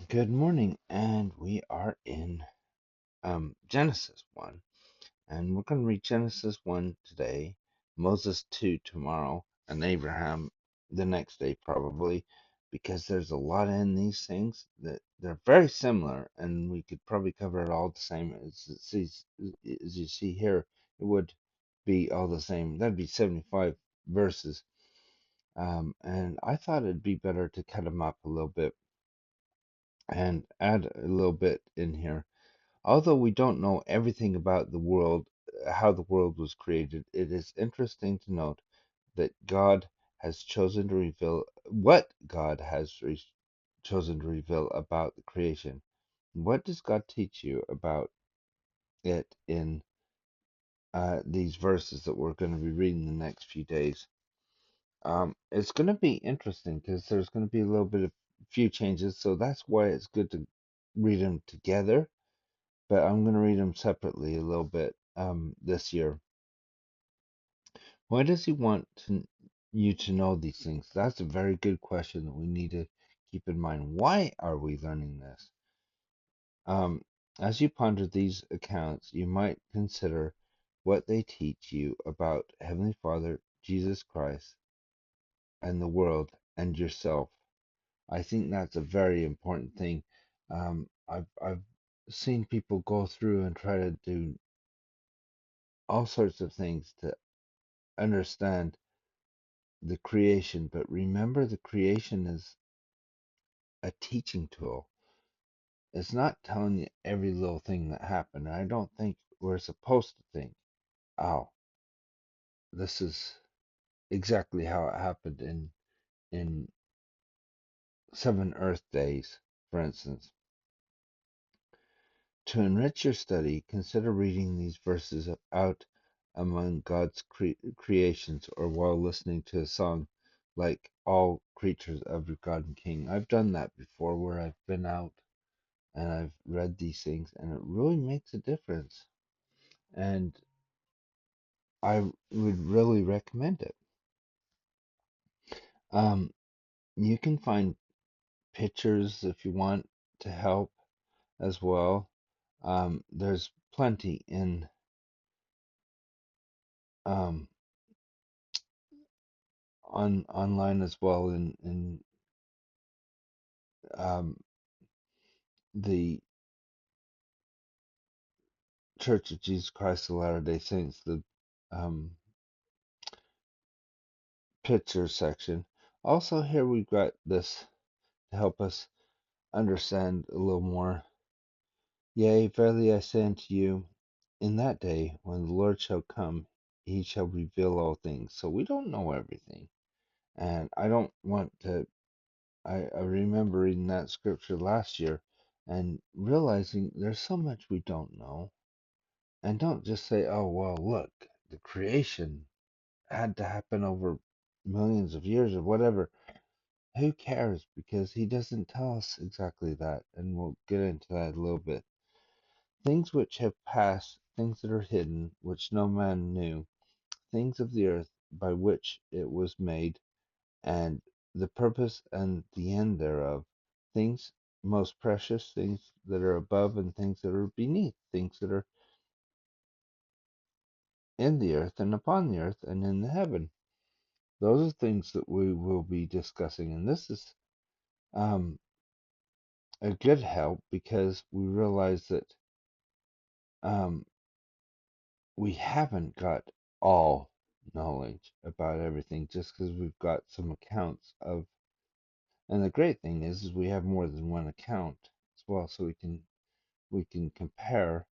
Good morning, and we are in Genesis 1, and we're going to read Genesis 1 today, Moses 2 tomorrow, and Abraham the next day probably, because there's a lot in these things that they're very similar, and we could probably cover it all the same as you see here. It would be all the same. That'd be 75 verses, and I thought it'd be better to cut them up a little bit and add a little bit in here. Although we don't know everything about the world, how the world was created, it is interesting to note that God has chosen to reveal what God has chosen to reveal about the creation. What does God teach you about it in these verses that we're going to be reading the next few days? It's going to be interesting because there's going to be a little bit of few changes, so that's why it's good to read them together, but I'm going to read them separately a little bit this year. Why does he want you to know these things? That's a very good question that we need to keep in mind. Why are we learning this? Um, as you ponder these accounts, you might consider what they teach you about Heavenly Father, Jesus Christ, and the world and yourself. I think that's a very important thing. I've seen people go through and try to do all sorts of things to understand the creation, but remember the creation is a teaching tool. It's not telling you every little thing that happened. I don't think we're supposed to think, oh, this is exactly how it happened in 7 Earth days, for instance. To enrich your study, consider reading these verses out among God's creations or while listening to a song like All Creatures of Your God and King. I've done that before where I've been out and I've read these things and it really makes a difference. And I would really recommend it. Um, you can find pictures if you want to help as well. There's plenty in um, online as well in um, the Church of Jesus Christ of Latter-day Saints, the um, picture section. Also, here we've got this to help us understand a little more. Yea, verily I say unto you, in that day when the Lord shall come, he shall reveal all things. So we don't know everything. And I don't want to, I remember reading that scripture last year and realizing there's so much we don't know. And don't just say, oh, well, look, the creation had to happen over millions of years or whatever. Who cares? Because he doesn't tell us exactly that. And we'll get into that a little bit. Things which have passed, things that are hidden, which no man knew, things of the earth by which it was made, and the purpose and the end thereof, things most precious, things that are above and things that are beneath, things that are in the earth and upon the earth and in the heaven. Those are things that we will be discussing, and this is um, a good help because we realize that um, we haven't got all knowledge about everything just because we've got some accounts of. And the great thing is we have more than one account as well, so we can compare,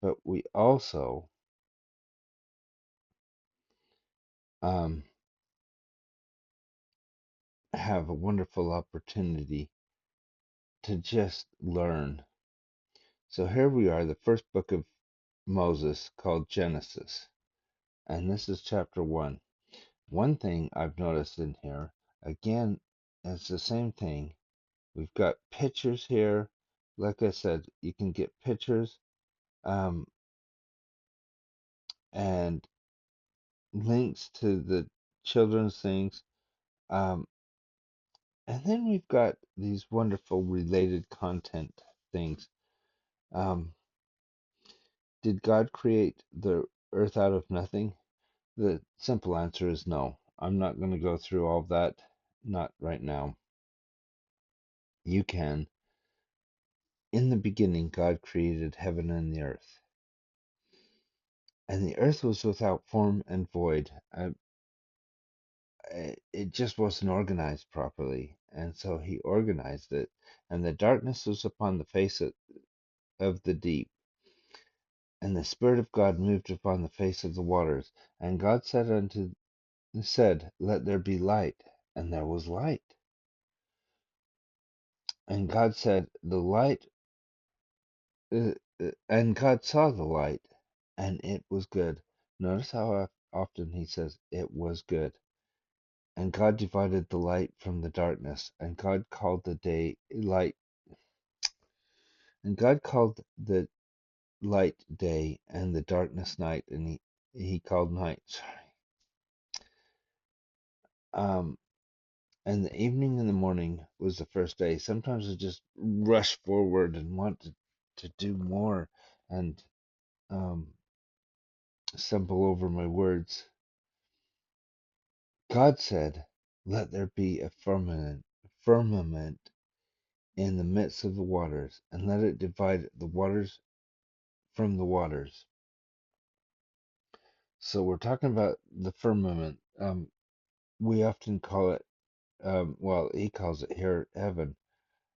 but we also um, have a wonderful opportunity to just learn. So here we are, the first book of Moses called Genesis, and this is chapter 1. One thing I've noticed in here, again, it's the same thing. We've got pictures here. Like I said, you can get pictures um, and links to the children's things. Um, And then we've got these wonderful related content things. Um, did God create the earth out of nothing? The simple answer is no. I'm not going to go through all of that, not right now. You can. In the beginning, God created heaven and the earth. And the earth was without form and void. It just wasn't organized properly. And so he organized it. And the darkness was upon the face of the deep. And the Spirit of God moved upon the face of the waters. And God said, let there be light. And there was light. And God said, the light, and God saw the light, and it was good. Notice how often he says, it was good. And God divided the light from the darkness, and God called the day light, and God called the light day, and the darkness night, and he called night. Sorry. And the evening and the morning was the first day. Sometimes I just rush forward and want to do more and um, stumble over my words. God said, let there be a firmament in the midst of the waters, and let it divide the waters from the waters. So we're talking about the firmament. We often call it, well, he calls it here heaven.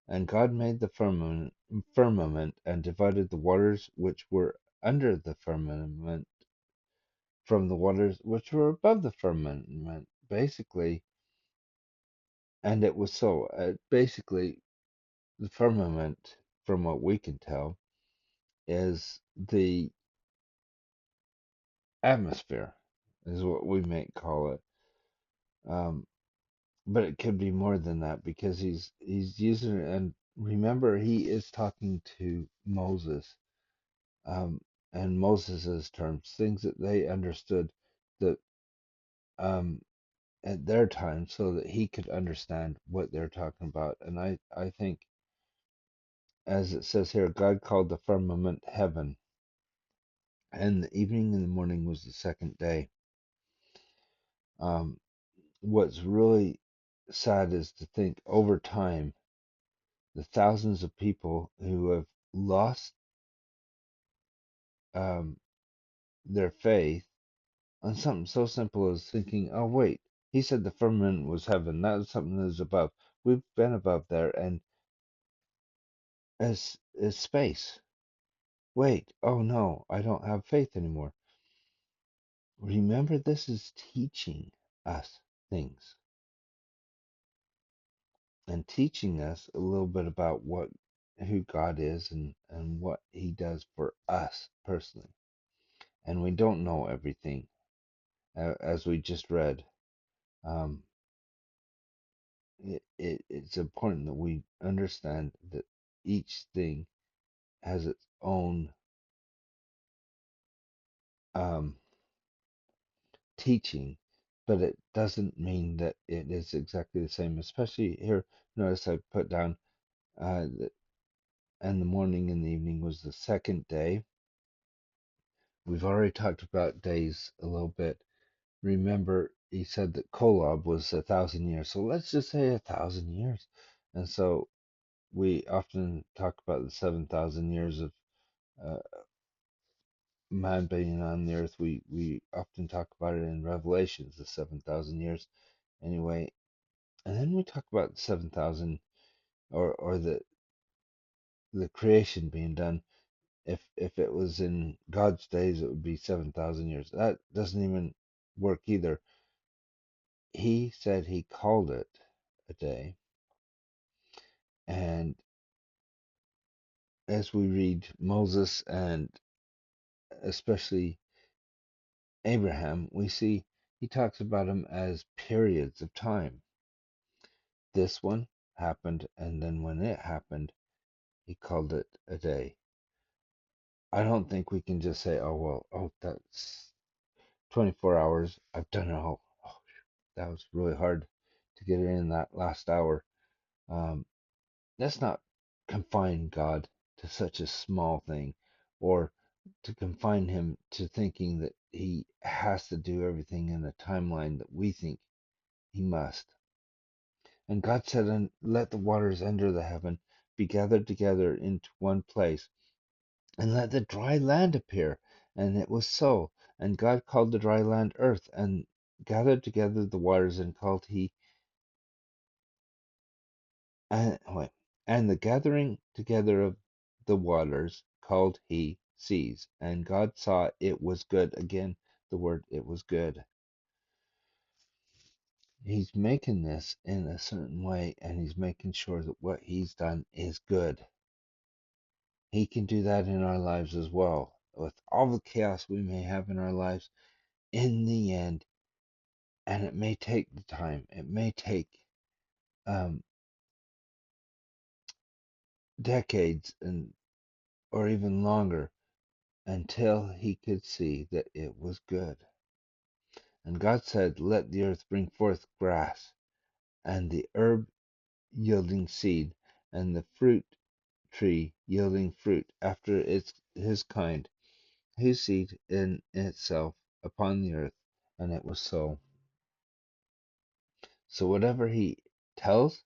And God made the firmament and divided the waters which were under the firmament from the waters which were above the firmament. Basically, and it was so. Basically, the firmament, from what we can tell, is the atmosphere, is what we might call it. Um, but it could be more than that because he's using it. And remember, he is talking to Moses, and Moses's terms, things that they understood that um, at their time, so that he could understand what they're talking about. And I think, as it says here, God called the firmament heaven, and the evening and the morning was the second day. Um, what's really sad is to think over time, the thousands of people who have lost um, their faith on something so simple as thinking, oh, wait, he said the firmament was heaven. That was something that was above. We've been above there, and as space. Wait, oh no, I don't have faith anymore. Remember, this is teaching us things and teaching us a little bit about who God is and what he does for us personally. And we don't know everything, as we just read. Um, it's important that we understand that each thing has its own um, teaching, but it doesn't mean that it is exactly the same. Especially here, notice I put down that, and the morning and the evening was the second day. We've already talked about days a little bit. Remember, he said that Kolob was 1,000 years, so let's just say 1,000 years. And so we often talk about the 7,000 years of uh, man being on the earth. We often talk about it in Revelations, the 7,000 years. Anyway, and then we talk about the 7,000 or the creation being done. If it was in God's days, it would be 7,000 years. That doesn't even work either. He said he called it a day, and as we read Moses and especially Abraham, we see he talks about them as periods of time. This one happened, and then when it happened, he called it a day. I don't think we can just say, oh, well, oh, that's 24 hours. I've done it all. Oh, that was really hard to get in that last hour. Um, let's not confine God to such a small thing, or to confine him to thinking that he has to do everything in the timeline that we think he must. And God said, and let the waters under the heaven be gathered together into one place, and let the dry land appear. And it was so. And God called the dry land earth, and gathered together the waters, and called he, wait, and the gathering together of the waters called he seas. And God saw it was good. Again, the word it was good. He's making this in a certain way, and he's making sure that what he's done is good. He can do that in our lives as well. With all the chaos we may have in our lives, in the end, and it may take the time, it may take um, decades and or even longer until he could see that it was good. And God said, let the earth bring forth grass, and the herb yielding seed, and the fruit tree yielding fruit after his kind, his seed in itself upon the earth. And it was so. So whatever he tells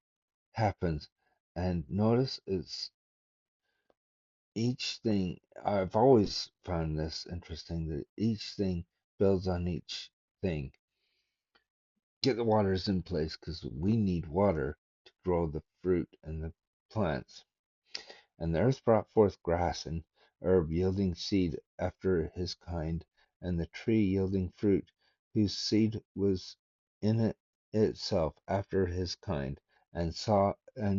happens. And notice it's each thing. I've always found this interesting that each thing builds on each thing. Get the waters in place because we need water to grow the fruit and the plants. And the earth brought forth grass and herb yielding seed after his kind, and the tree yielding fruit, whose seed was in it itself after his kind. And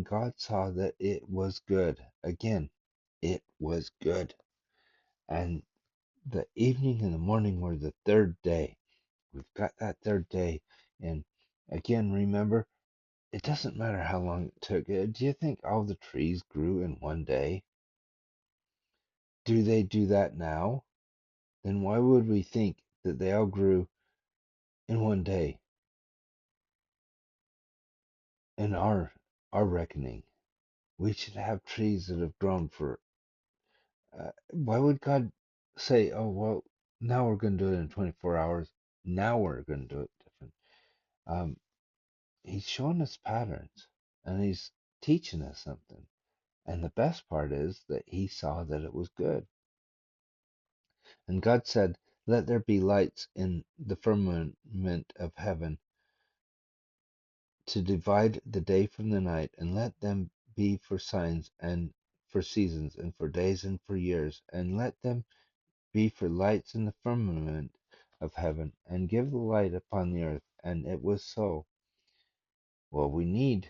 God saw that it was good. Again, it was good. And the evening and the morning were the third day. We've got that third day. And again, remember, it doesn't matter how long it took. Do you think all the trees grew in one day? Do they do that now? Then why would we think that they all grew in one day in our reckoning? We should have trees that have grown for. Why would God say, "Oh well, now we're going to do it in 24 hours. Now we're going to do it different." Um, he's showing us patterns, and he's teaching us something. And the best part is that he saw that it was good. And God said, let there be lights in the firmament of heaven to divide the day from the night, and let them be for signs and for seasons and for days and for years, and let them be for lights in the firmament of heaven, and give the light upon the earth. And it was so. Well, we need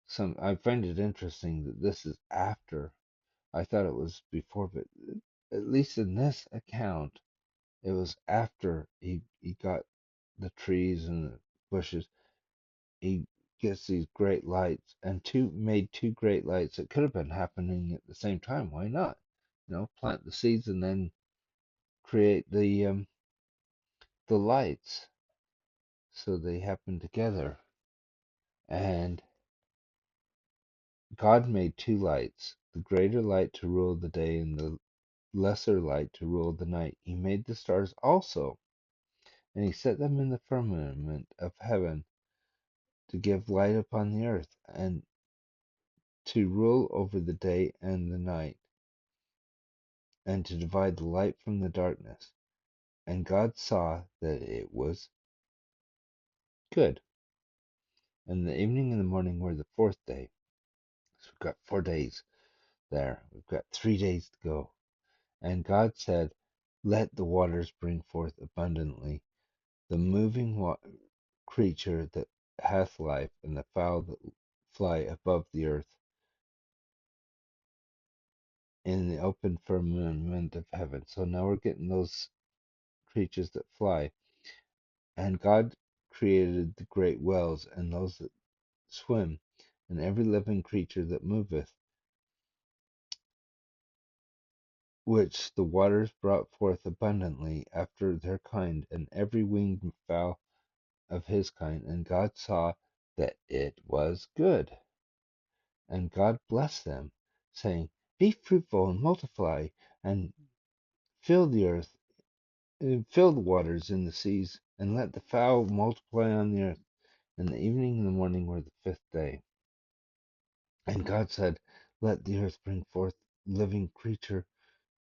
some. I find it interesting that this is after. I thought it was before, but at least in this account, it was after he got the trees and the bushes. He gets these great lights, and made two great lights. It could have been happening at the same time. Why not? Plant the seeds and then create the lights, so they happen together. And God made two lights, the greater light to rule the day and the lesser light to rule the night. He made the stars also, and he set them in the firmament of heaven to give light upon the earth, and to rule over the day and the night, and to divide the light from the darkness. And God saw that it was good. And the evening and the morning were the fourth day. So we've got 4 days there. We've got 3 days to go. And God said, let the waters bring forth abundantly the moving creature that hath life, and the fowl that fly above the earth in the open firmament of heaven. So now we're getting those creatures that fly. And God created the great whales, and those that swim, and every living creature that moveth, which the waters brought forth abundantly after their kind, and every winged fowl of his kind. And God saw that it was good. And God blessed them, saying, Be fruitful and multiply, and fill the earth, and fill the waters in the seas, and let the fowl multiply on the earth. And the evening and the morning were the fifth day. And God said, Let the earth bring forth living creature,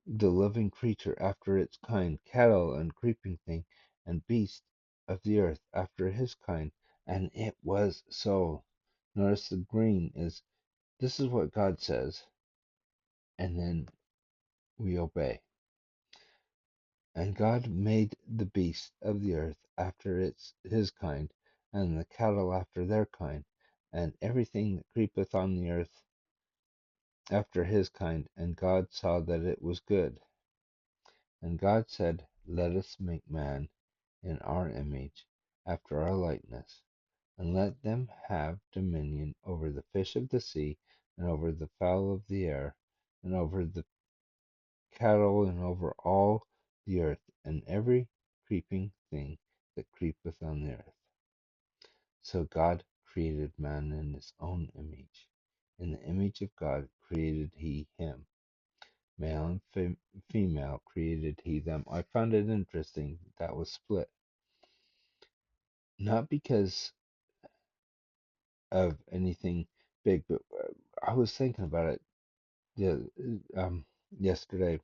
the living creature after its kind, cattle and creeping thing, and beast of the earth after his kind. And it was so. Notice the green is, this is what God says, and then we obey. And God made the beast of the earth after his kind, and the cattle after their kind, and everything that creepeth on the earth after his kind. And God saw that it was good. And God said, Let us make man in our image, after our likeness, and let them have dominion over the fish of the sea, and over the fowl of the air, and over the cattle, and over all the earth, and every creeping thing that creepeth on the earth. So God created man in his own image. In the image of God created he him. Male and female created he them. I found it interesting that was split. Not because of anything big, but I was thinking about it yesterday.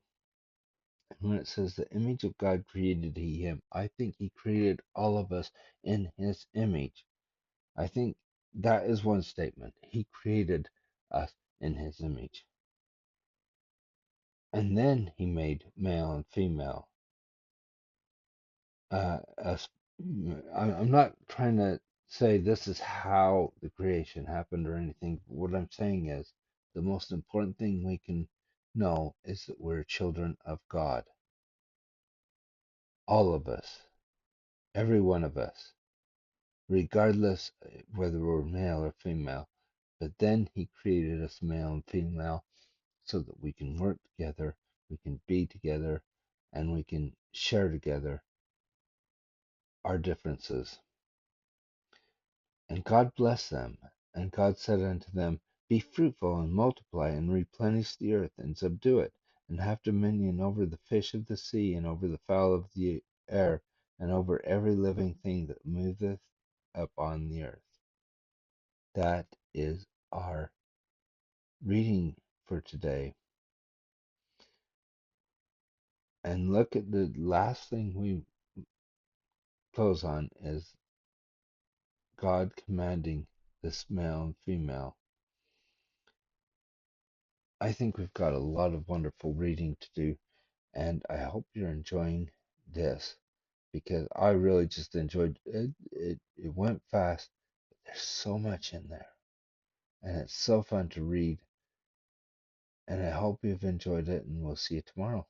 When it says the image of God created he him, I think he created all of us in his image. I think that is one statement. He created us in his image. And then he made male and female. Us. I'm not trying to say this is how the creation happened or anything. What I'm saying is the most important thing we can know is that we're children of God. All of us, every one of us, regardless whether we're male or female. But then he created us male and female so that we can work together, we can be together, and we can share together our differences. And God blessed them, and God said unto them, Be fruitful and multiply, and replenish the earth, and subdue it, and have dominion over the fish of the sea, and over the fowl of the air, and over every living thing that moveth upon the earth. That is our reading for today. And look at the last thing we close on is God commanding this male and female. I think we've got a lot of wonderful reading to do, and I hope you're enjoying this because I really just enjoyed it. It went fast, but there's so much in there, and it's so fun to read. And I hope you've enjoyed it, and we'll see you tomorrow.